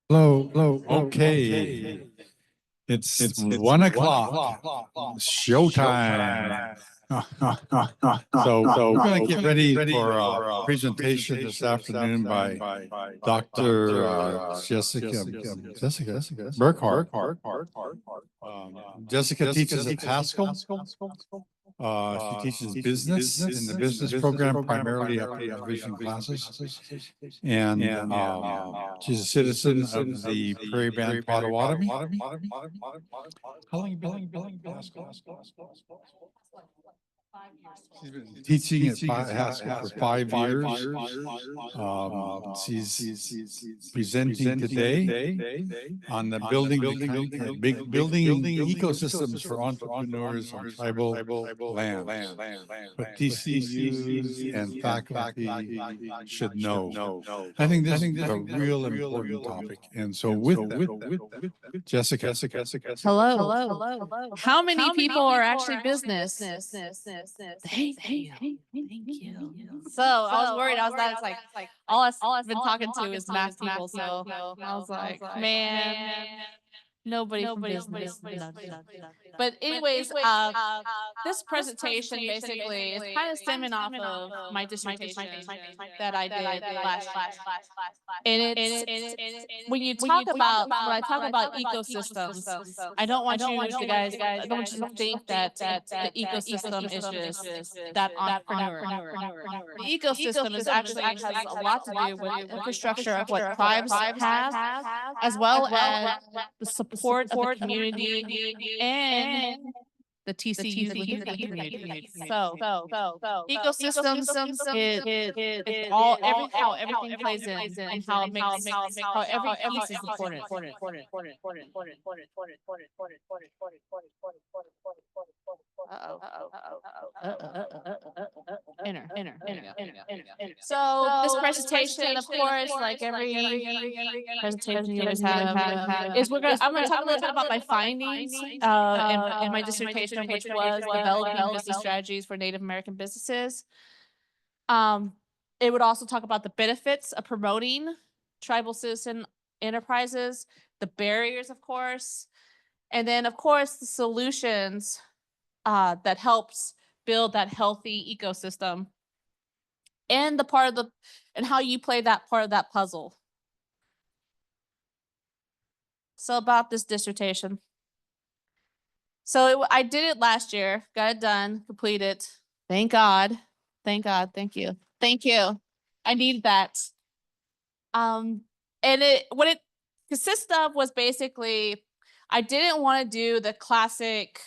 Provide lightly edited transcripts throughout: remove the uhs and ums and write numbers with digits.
Hello, hello. Okay. It's 1 o'clock. Showtime. So we're going to get ready for a presentation this afternoon by Dr. Jessica Burghart. Jessica teaches at Haskell. She teaches business in the business program, primarily upper division classes. And she's a citizen of the Prairie Band Potawatomi. How long have you been at Haskell? She's been teaching at Haskell for 5 years. She's presenting today on the building ecosystems for entrepreneurs on tribal lands. What TCUs and faculty should know. I think this is a real important topic. And so with that, Jessica. Hello. How many people are actually business? Thank you. So I was worried. I was like, all I've been talking to is math people. So I was like, man, nobody from business. No. But anyways, this presentation basically is kind of stemming off of my dissertation that I did last year. And it's when I talk about ecosystems, I don't want you guys, I don't want you to think that the ecosystem is just that entrepreneur. The ecosystem is actually has a lot to do with the infrastructure of what tribes have, as well as the support of the community and the TCUs within the community. So ecosystems is how everything plays in and how it makes how every piece is important. Enter. So this presentation, of course, like every presentation you always have, I'm gonna talk a little bit about my findings in my dissertation, which was developing business strategies for Native American businesses. It would also talk about the benefits of promoting tribal citizen enterprises, the barriers, of course, and then, of course, the solutions that helps build that healthy ecosystem, and and how you play that part of that puzzle. So about this dissertation. So I did it last year, got it done, completed. Thank God. Thank you. I needed that. And what it consists of was basically, I didn't want to do the classic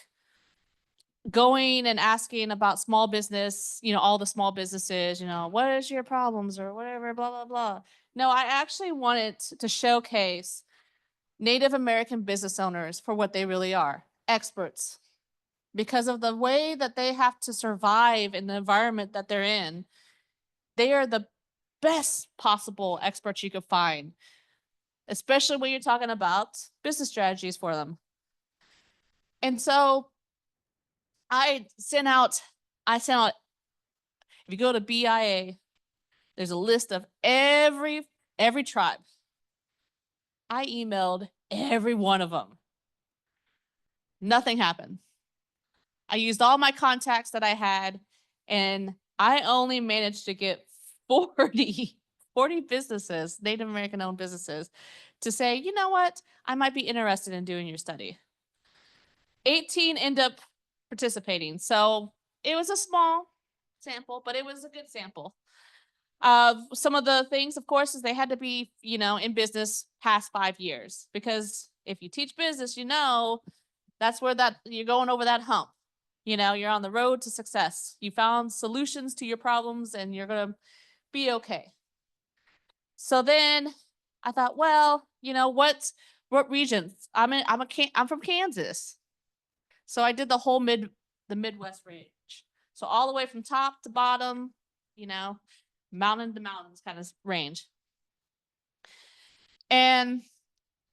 going and asking about small business, all the small businesses, what is your problems or whatever, blah, blah, blah. No, I actually wanted to showcase Native American business owners for what they really are, experts. Because of the way that they have to survive in the environment that they're in, they are the best possible experts you could find, especially when you're talking about business strategies for them. And so I sent out, if you go to BIA, there's a list of every tribe. I emailed every one of them. Nothing happened. I used all my contacts that I had, and I only managed to get 40 businesses, Native American owned businesses, to say, you know what, I might be interested in doing your study. 18 end up participating. So it was a small sample, but it was a good sample. Some of the things, of course, is they had to be, in business past 5 years, because if you teach business, that's where you're going over that hump. You're on the road to success. You found solutions to your problems and you're going to be okay. So then I thought, well, what regions? I'm from Kansas. So I did the Midwest range. So all the way from top to bottom, mountain to mountains kind of range. And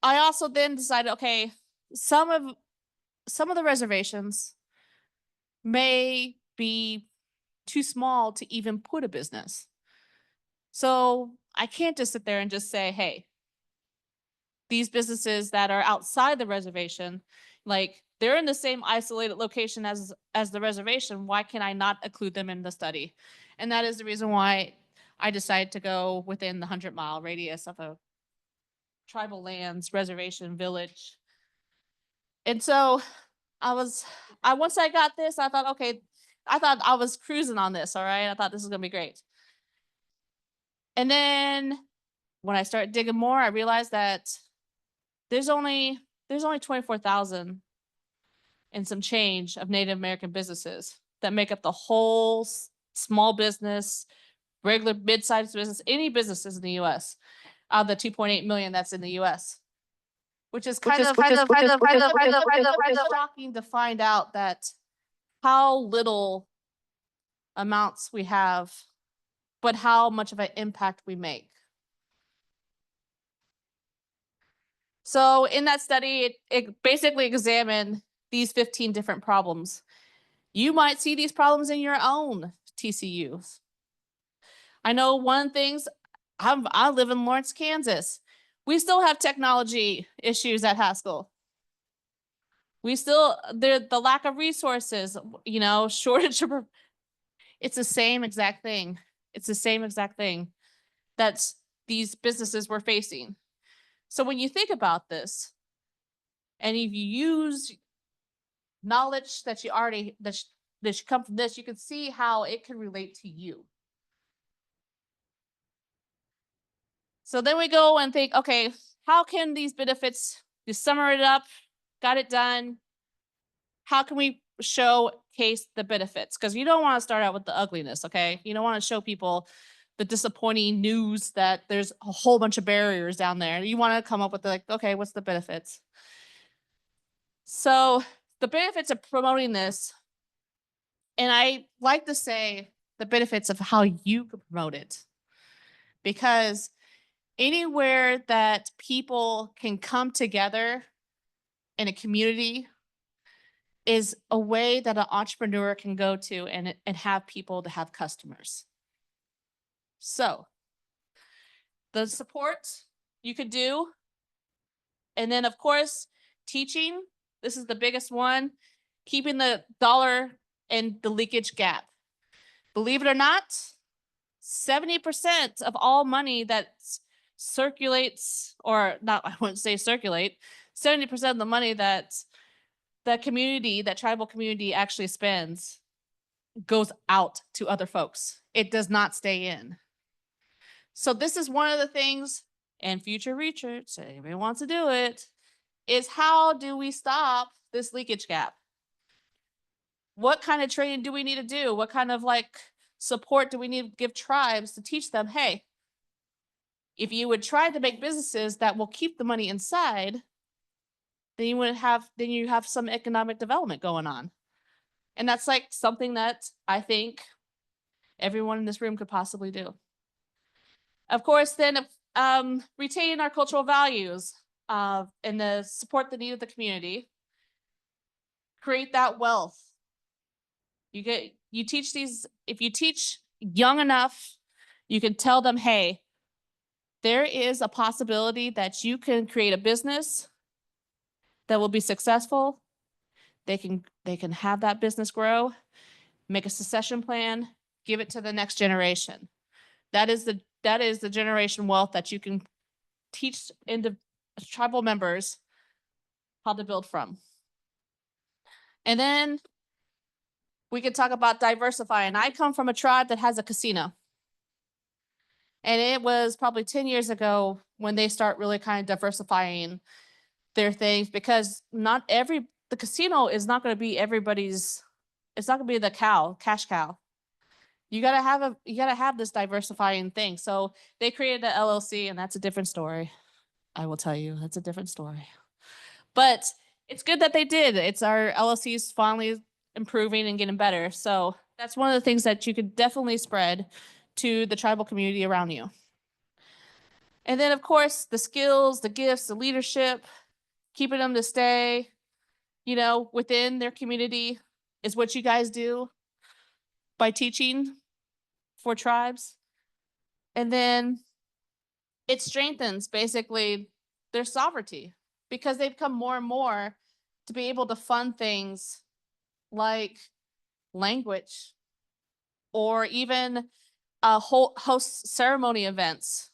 I also then decided, okay, some of the reservations may be too small to even put a business. So I can't just sit there and just say, hey, these businesses that are outside the reservation, like they're in the same isolated location as the reservation. Why can I not include them in the study? And that is the reason why I decided to go within the 100-mile radius of a tribal lands, reservation, village. And so once I got this, I thought, okay, I thought I was cruising on this. All right. I thought this is going to be great. And then when I started digging more, I realized that there's only 24,000 and some change of Native American businesses that make up the whole small business, regular mid-sized business, any businesses in the US, out of the 2.8 million that's in the US. Which is kind of shocking to find out that how little amounts we have, but how much of an impact we make. So in that study, it basically examined these 15 different problems. You might see these problems in your own TCUs. I know one of the things, I live in Lawrence, Kansas. We still have technology issues at Haskell. We still, the lack of resources, you know, shortage of, it's the same exact thing. It's the same exact thing that these businesses were facing. So when you think about this, and if you use knowledge that you already, that should come from this, you can see how it can relate to you. So then we go and think, okay, how can these benefits, you sum it up, got it done. How can we showcase the benefits? Because you don't want to start out with the ugliness, okay? You don't want to show people the disappointing news that there's a whole bunch of barriers down there. You want to come up with like, okay, what's the benefits? So the benefits of promoting this, and I like to say the benefits of how you could promote it. Because anywhere that people can come together in a community is a way that an entrepreneur can go to and have people to have customers. So the support you could do. And then of course, teaching, this is the biggest one, keeping the dollar and the leakage gap. Believe it or not, 70% of all money that circulates, or not, I wouldn't say circulate, 70% of the money that the community, that tribal community actually spends goes out to other folks. It does not stay in. So this is one of the things, and future research, if anybody wants to do it, is how do we stop this leakage gap? What kind of training do we need to do? What kind of like support do we need to give tribes to teach them, hey, if you would try to make businesses that will keep the money inside, then you have some economic development going on. And that's like something that I think everyone in this room could possibly do. Of course, then retain our cultural values and the support the need of the community. Create that wealth. You teach these, if you teach young enough, you can tell them, hey, there is a possibility that you can create a business that will be successful. They can have that business grow, make a succession plan, give it to the next generation. That is the generation wealth that you can teach into tribal members how to build from. And then we could talk about diversifying. I come from a tribe that has a casino. And it was probably 10 years ago when they start really kind of diversifying their things, because the casino is not going to be everybody's, it's not going to be the cash cow. You gotta have this diversifying thing. So they created an LLC, and that's a different story. I will tell you, that's a different story. But it's good that they did. It's our LLC is finally improving and getting better. So that's one of the things that you could definitely spread to the tribal community around you. And then of course, the skills, the gifts, the leadership, keeping them to stay, you know, within their community is what you guys do by teaching for tribes. And then it strengthens basically their sovereignty, because they've come more and more to be able to fund things like language, or even host ceremony events.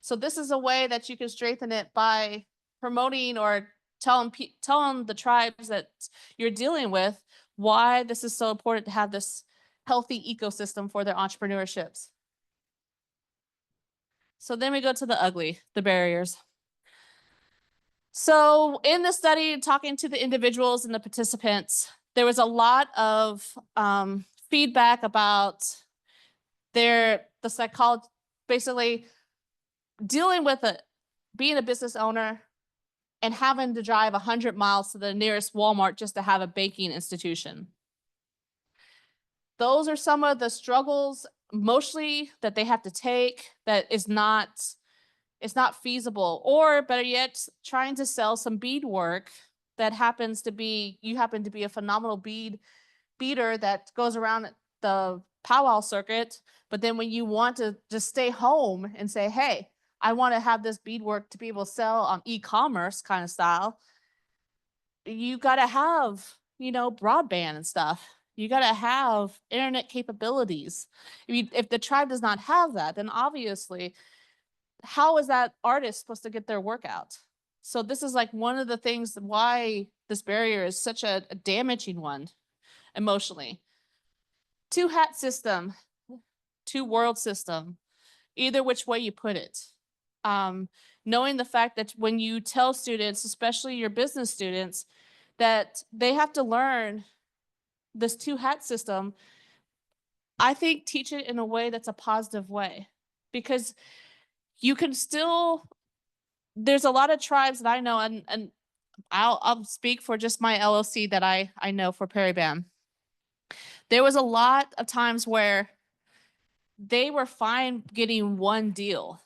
So this is a way that you can strengthen it by promoting or telling the tribes that you're dealing with why this is so important to have this healthy ecosystem for their entrepreneurships. So then we go to the ugly, the barriers. So in the study, talking to the individuals and the participants, there was a lot of feedback about the psychology, basically dealing with being a business owner and having to drive 100 miles to the nearest Walmart just to have a banking institution. Those are some of the struggles mostly that they have to take that it's not feasible. Or better yet, trying to sell some bead work that you happen to be a phenomenal beader that goes around the powwow circuit, but then when you want to just stay home and say, hey, I want to have this beadwork to be able to sell on e-commerce kind of style, you got to have, broadband and stuff. You got to have internet capabilities. If the tribe does not have that, then obviously, how is that artist supposed to get their work out? So this is like one of the things why this barrier is such a damaging one emotionally. Two hat system, two world system, either which way you put it. Knowing the fact that when you tell students, especially your business students, that they have to learn this two hat system, I think teach it in a way that's a positive way, because you can still, there's a lot of tribes that I know, and I'll speak for just my LLC that I know for Prairie Band. There was a lot of times where they were fine getting one deal.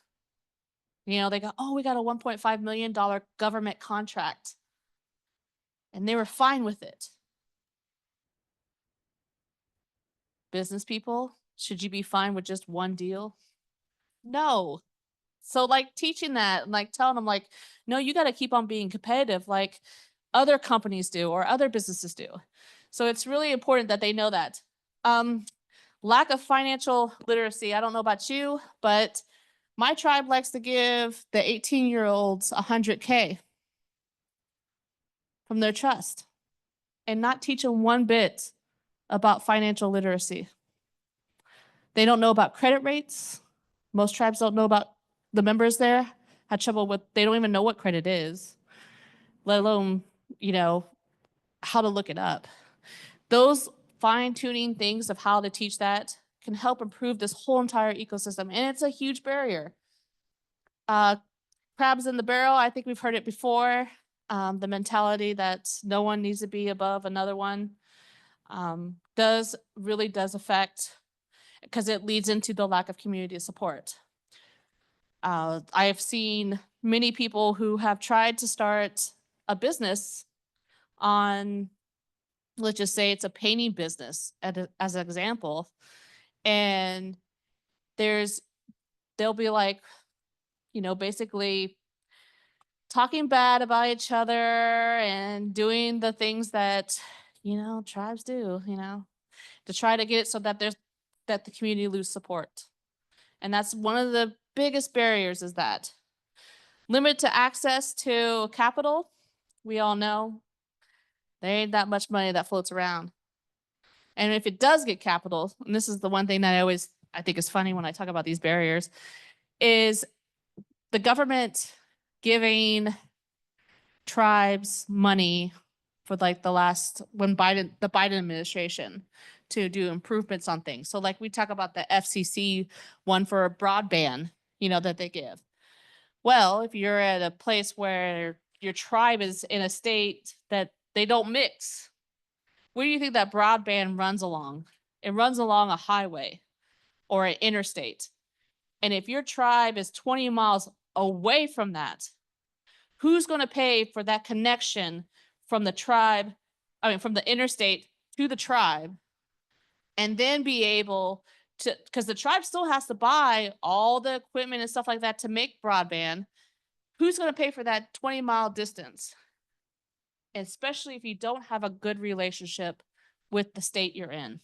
They go, oh, we got a $1.5 million government contract. And they were fine with it. Business people, should you be fine with just one deal? No. So like teaching that, like telling them like, no, you got to keep on being competitive like other companies do or other businesses do. So it's really important that they know that. Lack of financial literacy. I don't know about you, but my tribe likes to give the 18-year-olds $100K from their trust and not teach them one bit about financial literacy. They don't know about credit rates. Most tribes don't know about the members there. Had trouble with, they don't even know what credit is, let alone, how to look it up. Those fine-tuning things of how to teach that can help improve this whole entire ecosystem. And it's a huge barrier. Crabs in the barrel, I think we've heard it before. The mentality that no one needs to be above another one does affect, because it leads into the lack of community support. I have seen many people who have tried to start a business on, let's just say it's a painting business as an example. And they'll be like, basically talking bad about each other and doing the things that, tribes do, to try to get it so that the community lose support. And that's one of the biggest barriers, is that limit to access to capital. We all know there ain't that much money that floats around. And if it does get capital, and this is the one thing that I think is funny when I talk about these barriers, is the government giving tribes money for like the Biden administration to do improvements on things. So like we talk about the FCC one for broadband, that they give. Well, if you're at a place where your tribe is in a state that they don't mix, where do you think that broadband runs along? It runs along a highway or an interstate. And if your tribe is 20 miles away from that, who's going to pay for that connection from the interstate to the tribe, and then be able to, because the tribe still has to buy all the equipment and stuff like that to make broadband. who's going to pay for that 20-mile distance? Especially if you don't have a good relationship with the state you're in.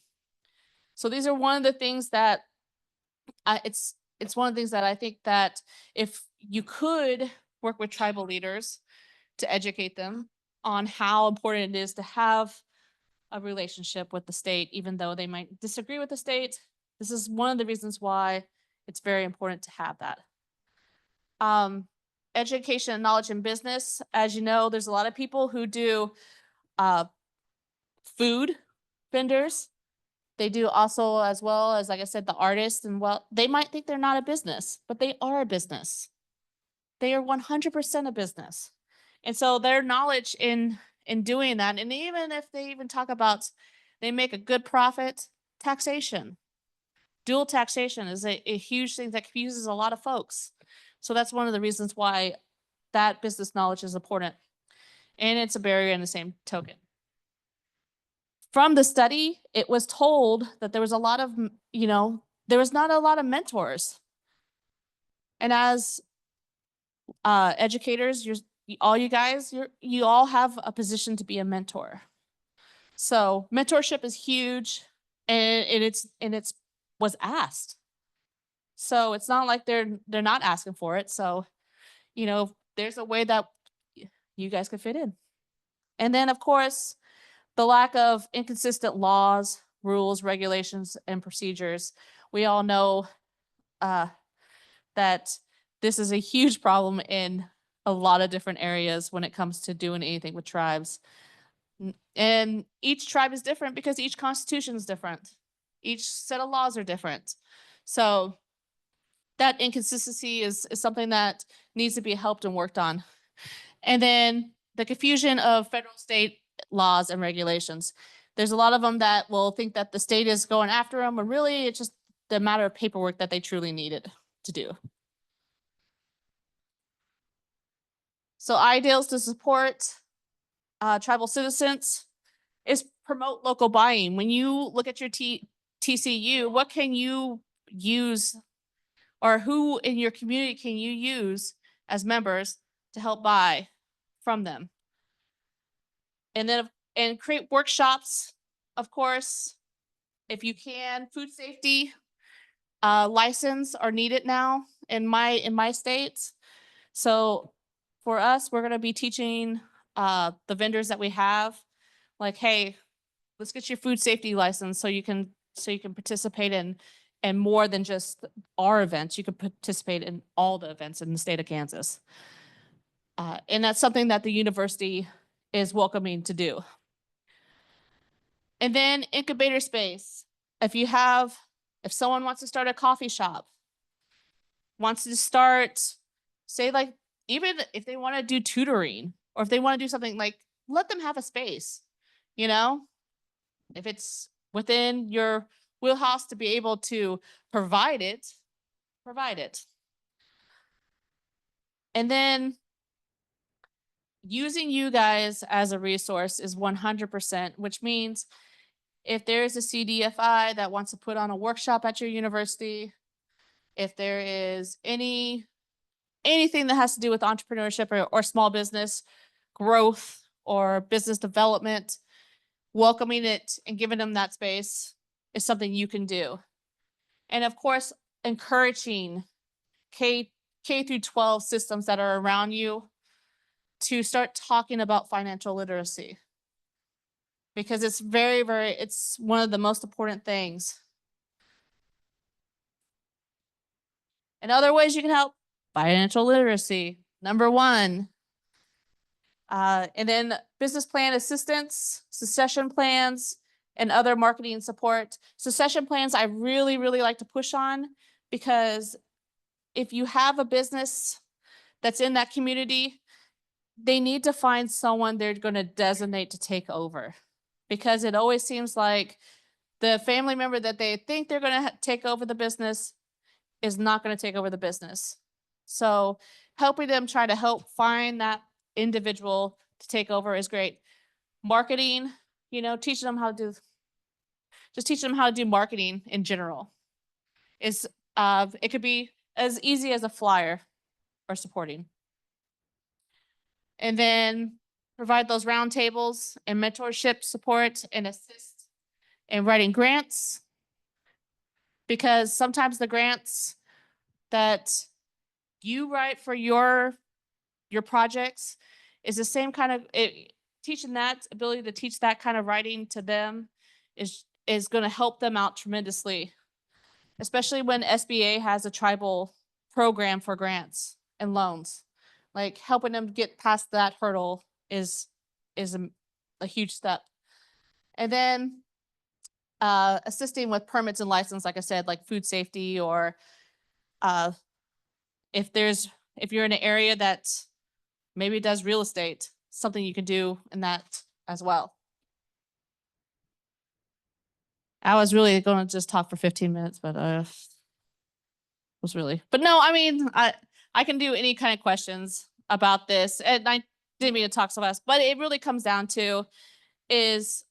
So these are one of the things that it's one of the things that I think that if you could work with tribal leaders to educate them on how important it is to have a relationship with the state, even though they might disagree with the state. This is one of the reasons why it's very important to have that. Education and knowledge in business. As you know, there's a lot of people who do food vendors. They do also, as well as, like I said, the artists, and well, they might think they're not a business, but they are a business. They are 100% a business. And so their knowledge in doing that, and even if they even talk about they make a good profit, taxation, dual taxation is a huge thing that confuses a lot of folks. So that's one of the reasons why that business knowledge is important. And it's a barrier in the same token. From the study, it was told that there was a lot of, there was not a lot of mentors. And as educators, you all have a position to be a mentor. So mentorship is huge, and it's was asked. So it's not like they're not asking for it. So, there's a way that you guys could fit in. And then, of course, the lack of inconsistent laws, rules, regulations, and procedures. We all know that this is a huge problem in a lot of different areas when it comes to doing anything with tribes. And each tribe is different because each constitution is different. Each set of laws are different. So that inconsistency is something that needs to be helped and worked on. And then the confusion of federal, state laws and regulations. There's a lot of them that will think that the state is going after them, when really it's just the matter of paperwork that they truly needed to do. So ideals to support tribal citizens is promote local buying. When you look at your TCU, what can you use, or who in your community can you use as members to help buy from them? And then create workshops, of course, if you can. Food safety license are needed now in my state. So for us, we're going to be teaching the vendors that we have, like, hey, let's get your food safety license so you can participate in more than just our events. You can participate in all the events in the state of Kansas. And that's something that the university is welcoming to do. And then incubator space. If someone wants to start a coffee shop, wants to start, say, like, even if they want to do tutoring, or if they want to do something, like, let them have a space, if it's within your wheelhouse to be able to provide it. And then using you guys as a resource is 100%, which means if there is a CDFI that wants to put on a workshop at your university, if there is anything that has to do with entrepreneurship or small business growth or business development, welcoming it and giving them that space is something you can do. And of course, encouraging K through 12 systems that are around you to start talking about financial literacy, because it's it's one of the most important things. And other ways you can help: financial literacy, number one. And then business plan assistance, succession plans, and other marketing support. Succession plans I really, really like to push on, because if you have a business that's in that community, they need to find someone they're going to designate to take over, because it always seems like the family member that they think they're going to take over the business is not going to take over the business. So helping them try to help find that individual to take over is great. Marketing, teaching them how to do marketing in general is it could be as easy as a flyer or supporting. And then provide those roundtables and mentorship support and assist in writing grants. Because sometimes the grants that you write for your projects is the same kind of teaching that ability to teach that kind of writing to them is going to help them out tremendously, especially when SBA has a tribal program for grants and loans. Like helping them get past that hurdle is a huge step. And then assisting with permits and license, like I said, like food safety, or if you're in an area that maybe does real estate, something you can do in that as well. I was really going to just talk for 15 minutes, but but no, I mean, I can do any kind of questions about this, and I didn't mean to talk so fast, but it really comes down to is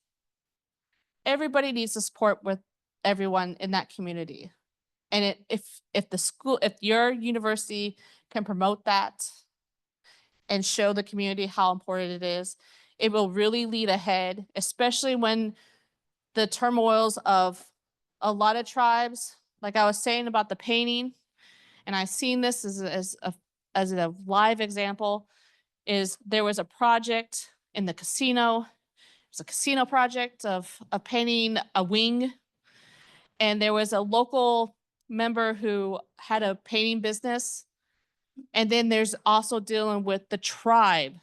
everybody needs to support with everyone in that community. And if your university can promote that and show the community how important it is, it will really lead ahead, especially when the turmoils of a lot of tribes, like I was saying about the painting, and I've seen this as a live example, is there was a project in the casino. It was a casino project of painting a wing. And there was a local member who had a painting business. And then there's also dealing with the tribe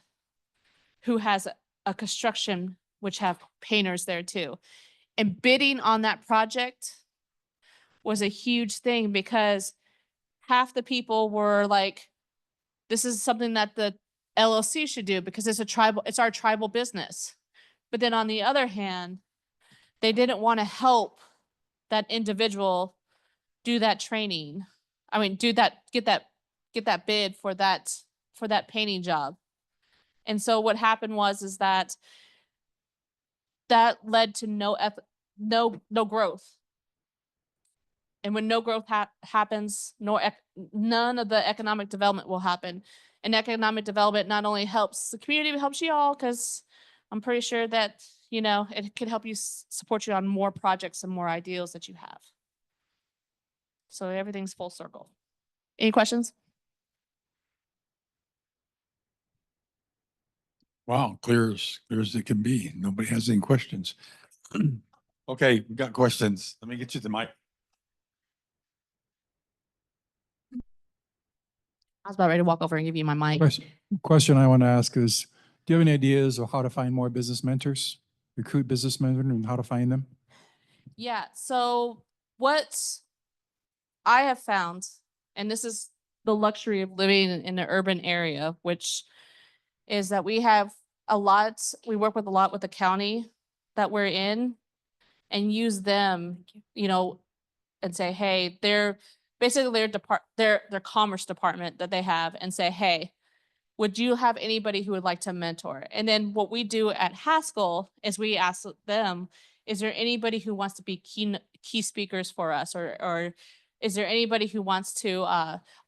who has a construction, which have painters there too. And bidding on that project was a huge thing because half the people were like, this is something that the LLC should do because it's our tribal business. But then on the other hand, they didn't want to help that individual do that training. I mean, get that bid for that painting job. And so what happened is that led to no growth. And when no growth happens, none of the economic development will happen. And economic development not only helps the community, but helps you all, because I'm pretty sure that, it could help you support you on more projects and more ideals that you have. So everything's full circle. Any questions? Wow, clear as it can be. Nobody has any questions. Okay, we got questions. Let me get you the mic. I was about ready to walk over and give you my mic. Question I want to ask is, do you have any ideas of how to find more business mentors, recruit business mentors, and how to find them? Yeah, so what I have found, and this is the luxury of living in an urban area, which is that we work with a lot with the county that we're in, and use them, and say, hey, they're basically their commerce department that they have, and say, hey, would you have anybody who would like to mentor? And then what we do at Haskell is we ask them, is there anybody who wants to be key speakers for us? Or is there anybody who wants to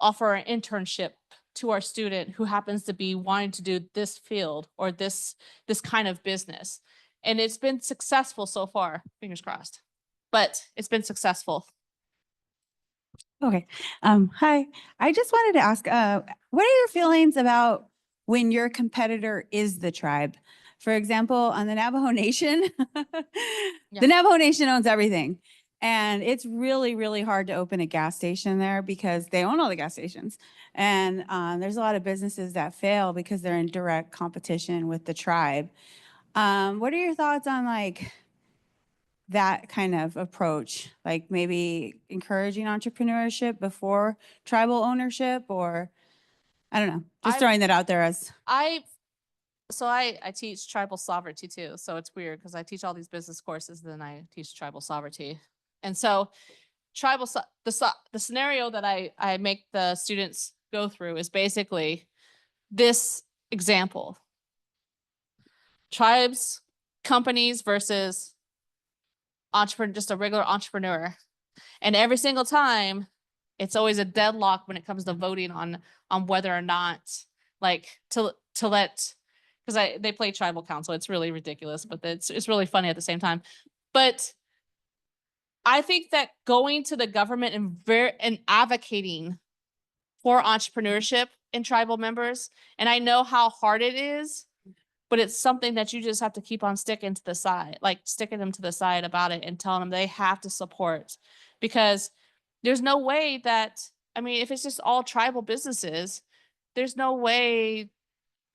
offer an internship to our student who happens to be wanting to do this field or this kind of business? And it's been successful so far, fingers crossed, but it's been successful. Okay. Hi. I just wanted to ask, what are your feelings about when your competitor is the tribe? For example, on the Navajo Nation, the Navajo Nation owns everything. And it's really, really hard to open a gas station there because they own all the gas stations. And there's a lot of businesses that fail because they're in direct competition with the tribe. What are your thoughts on that kind of approach, like maybe encouraging entrepreneurship before tribal ownership, or I don't know, just throwing that out there as I teach tribal sovereignty too. So it's weird because I teach all these business courses, then I teach tribal sovereignty. And so the scenario that I make the students go through is basically this example: tribes, companies versus just a regular entrepreneur. And every single time, it's always a deadlock when it comes to voting on whether or not like to let, because they play tribal council. It's really ridiculous, but it's really funny at the same time. But I think that going to the government and advocating for entrepreneurship in tribal members, and I know how hard it is, but it's something that you just have to keep on sticking to the side, like sticking them to the side about it and telling them they have to support, because there's no way that, I mean, if it's just all tribal businesses, there's no way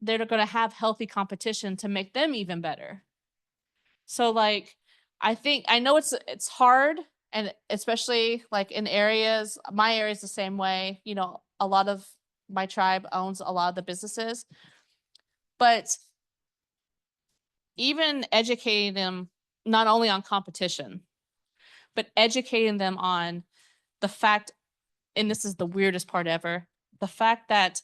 they're going to have healthy competition to make them even better. So like, I know it's hard, and especially like in areas, my area is the same way, you know, a lot of my tribe owns a lot of the businesses, but even educating them not only on competition, but educating them on the fact, and this is the weirdest part ever, the fact that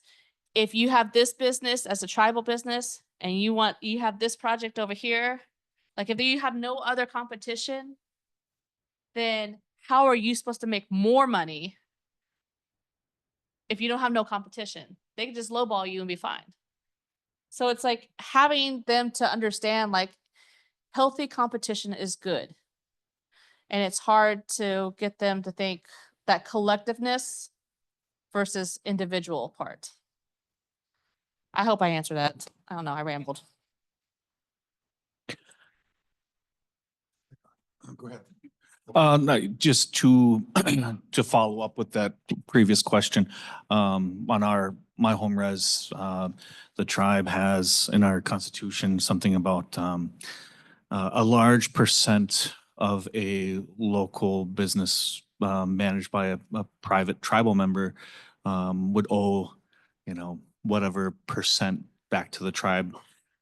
if you have this business as a tribal business and you have this project over here, like if you have no other competition, then how are you supposed to make more money if you don't have no competition? They can just lowball you and be fine. So it's like having them to understand like healthy competition is good. And it's hard to get them to think that collectiveness versus individual part. I hope I answered that. I don't know, I rambled. Go ahead. No, just to to follow up with that previous question, on my home res, the tribe has in our constitution something about a large percent of a local business managed by a private tribal member would owe, you know, whatever percent back to the tribe.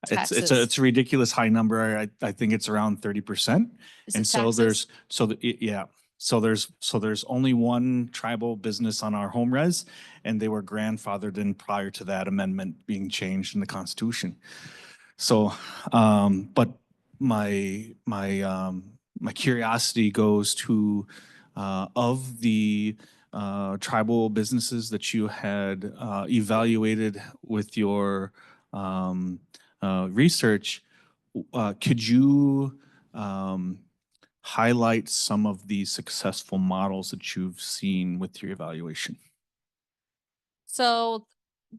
Taxes. It's a ridiculous high number. I think it's around 30%. Is And it so taxes? there's only one tribal business on our home res, and they were grandfathered in prior to that amendment being changed in the Constitution. So, but my curiosity goes to of the tribal businesses that you had evaluated with your research, could you highlight some of the successful models that you've seen with your evaluation? So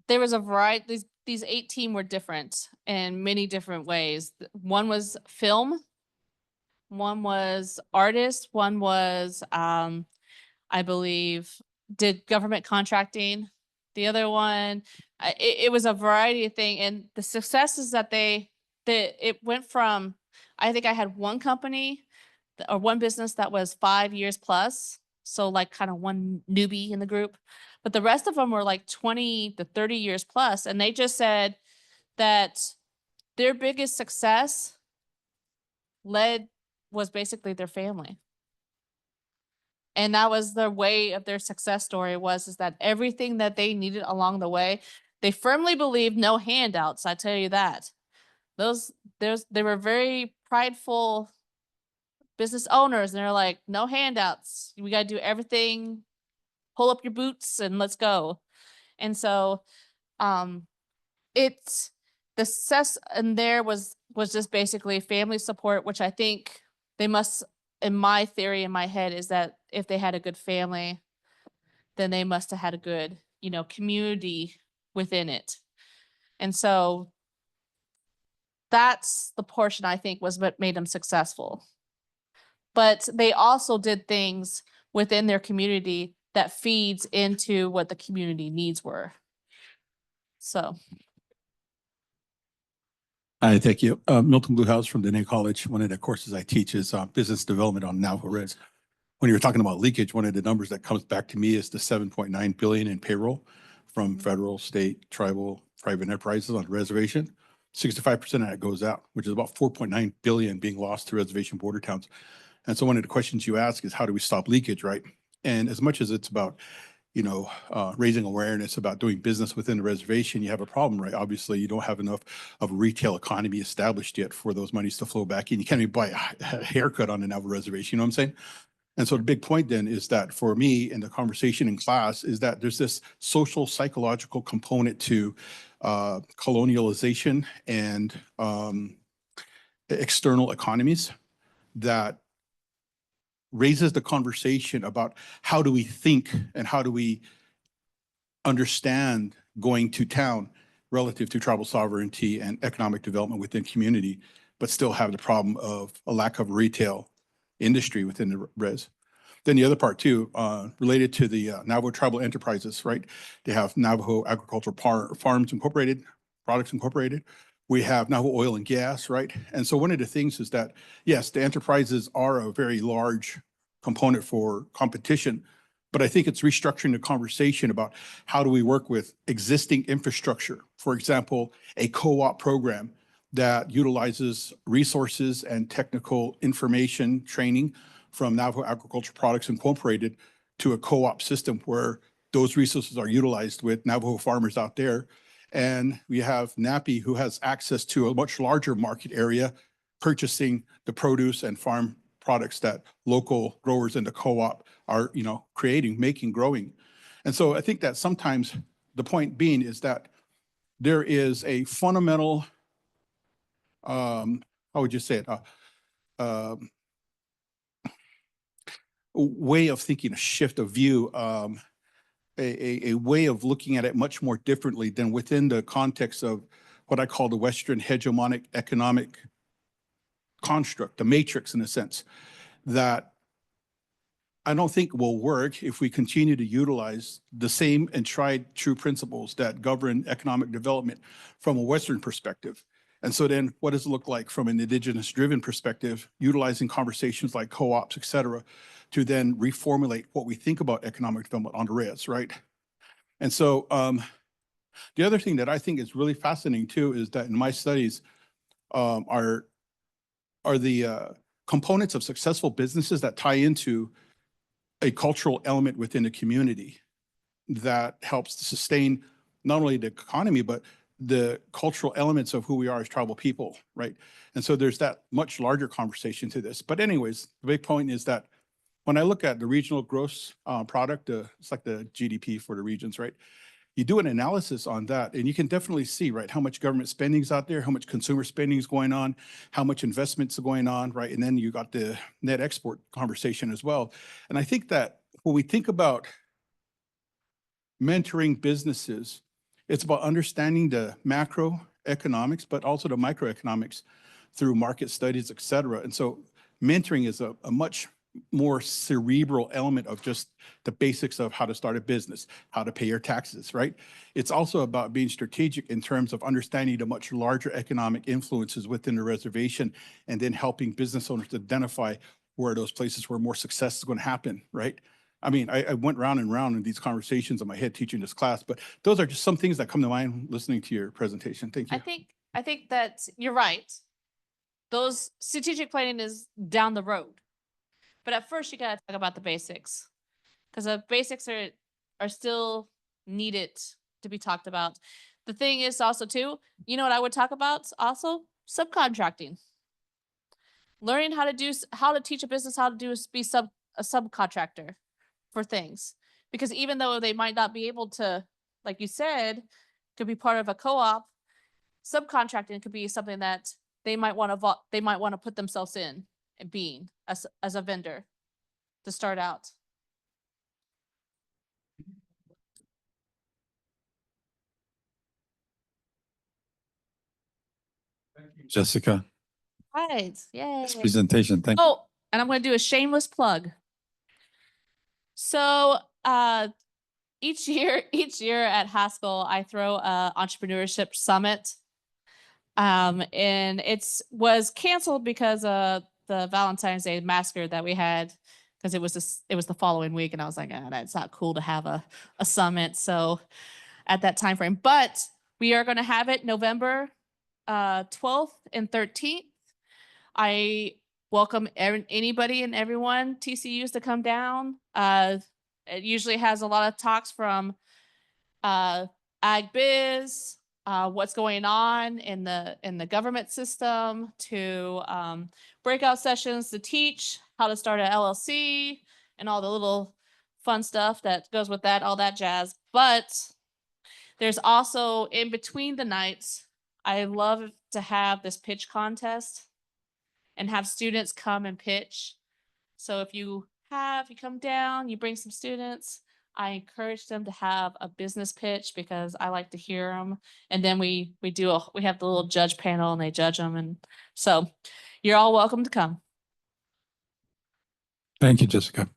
there was a variety, these 18 were different in many different ways. One was film, one was artist, one was, I believe, did government contracting. The other one, it was a variety of things. And the successes that it went from, I think I had one company or one business that was 5 years plus. So like kind of one newbie in the group, but the rest of them were like 20 to 30 years plus. And they just said that their biggest success was basically their family. And that was the way of their success story is that everything that they needed along the way, they firmly believed no handouts. I tell you that. They were very prideful business owners, and they're like, no handouts. We got to do everything. Pull up your boots and let's go. And so, it's the success in there was just basically family support, which I think they must, in my theory in my head, is that if they had a good family, then they must have had a good, you know, community within it. And so that's the portion I think was what made them successful. But they also did things within their community that feeds into what the community needs were. So. Hi, thank you. Milton Bluehouse from Dene College. One of the courses I teach is business development on Navajo Res. When you were talking about leakage, one of the numbers that comes back to me is the 7.9 billion in payroll from federal, state, tribal, private enterprises on the reservation. 65% of that goes out, which is about 4.9 billion being lost to reservation border towns. And so one of the questions you ask is, how do we stop leakage, right? And as much as it's about, you know, raising awareness about doing business within the reservation, you have a problem, right? Obviously, you don't have enough of a retail economy established yet for those monies to flow back in. You can't even buy a haircut on the Navajo reservation, you know what I'm saying? And so the big point then is that for me in the conversation in class is that there's this social psychological component to colonialization and external economies that raises the conversation about how do we think and how do we understand going to town relative to tribal sovereignty and economic development within community, but still have the problem of a lack of retail industry within the res. Then the other part too, related to the Navajo tribal enterprises, right? They have Navajo Agricultural Farms Incorporated, Products Incorporated. We have Navajo Oil and Gas, right? And so one of the things is that, yes, the enterprises are a very large component for competition, but I think it's restructuring the conversation about how do we work with existing infrastructure. For example, a co-op program that utilizes resources and technical information training from Navajo Agricultural Products Incorporated to a co-op system where those resources are utilized with Navajo farmers out there. And we have NAPI, who has access to a much larger market area, purchasing the produce and farm products that local growers in the co-op are, creating, making, growing. And so I think that sometimes the point being is that there is a fundamental, how would you say it? Way of thinking, a shift of view, a way of looking at it much more differently than within the context of what I call the Western hegemonic economic construct, the matrix in a sense, that I don't think will work if we continue to utilize the same and tried true principles that govern economic development from a Western perspective. And so then what does it look like from an Indigenous driven perspective, utilizing conversations like co-ops, et cetera, to then reformulate what we think about economic development on the res, right? And so the other thing that I think is really fascinating too is that in my studies are the components of successful businesses that tie into a cultural element within the community that helps to sustain not only the economy, but the cultural elements of who we are as tribal people, right? And so there's that much larger conversation to this. But anyways, the big point is that when I look at the regional gross product, it's like the GDP for the regions, right? You do an analysis on that and you can definitely see, right, how much government spending is out there, how much consumer spending is going on, how much investments are going on, right? And then you got the net export conversation as well. And I think that when we think about mentoring businesses, it's about understanding the macroeconomics, but also the microeconomics through market studies, et cetera. And so mentoring is a much more cerebral element of just the basics of how to start a business, how to pay your taxes, right? It's also about being strategic in terms of understanding the much larger economic influences within the reservation and then helping business owners identify where those places where more success is going to happen, right? I mean, I went round and round in these conversations in my head teaching this class, but those are just some things that come to mind listening to your presentation. Thank you. I think that you're right. Those strategic planning is down the road. But at first you gotta talk about the basics, because the basics are still needed to be talked about. The thing is also too, you know what I would talk about also? Subcontracting. Learning how to teach a business how to be a subcontractor for things. Because even though they might not be able to, like you said, could be part of a co-op, subcontracting could be something that they might want to put themselves in and being as a vendor to start out. Jessica, Right. Yay. this presentation. Thank you. Oh, and I'm going to do a shameless plug. So each year at Haskell, I throw a entrepreneurship summit. And was canceled because of the Valentine's Day massacre that we had, because it was the following week, and I was like, that's not cool to have a summit. So at that time frame, but we are going to have it November 12th and 13th. I welcome anybody and everyone, TCUs, to come down. It usually has a lot of talks from ag biz, what's going on in the government system, to breakout sessions to teach how to start an LLC and all the little fun stuff that goes with that, all that jazz. But There's also in between the nights, I love to have this pitch contest and have students come and pitch. So if you come down, you bring some students, I encourage them to have a business pitch because I like to hear them. And then we have the little judge panel and they judge them. And so you're all welcome to come. Thank you, Jessica.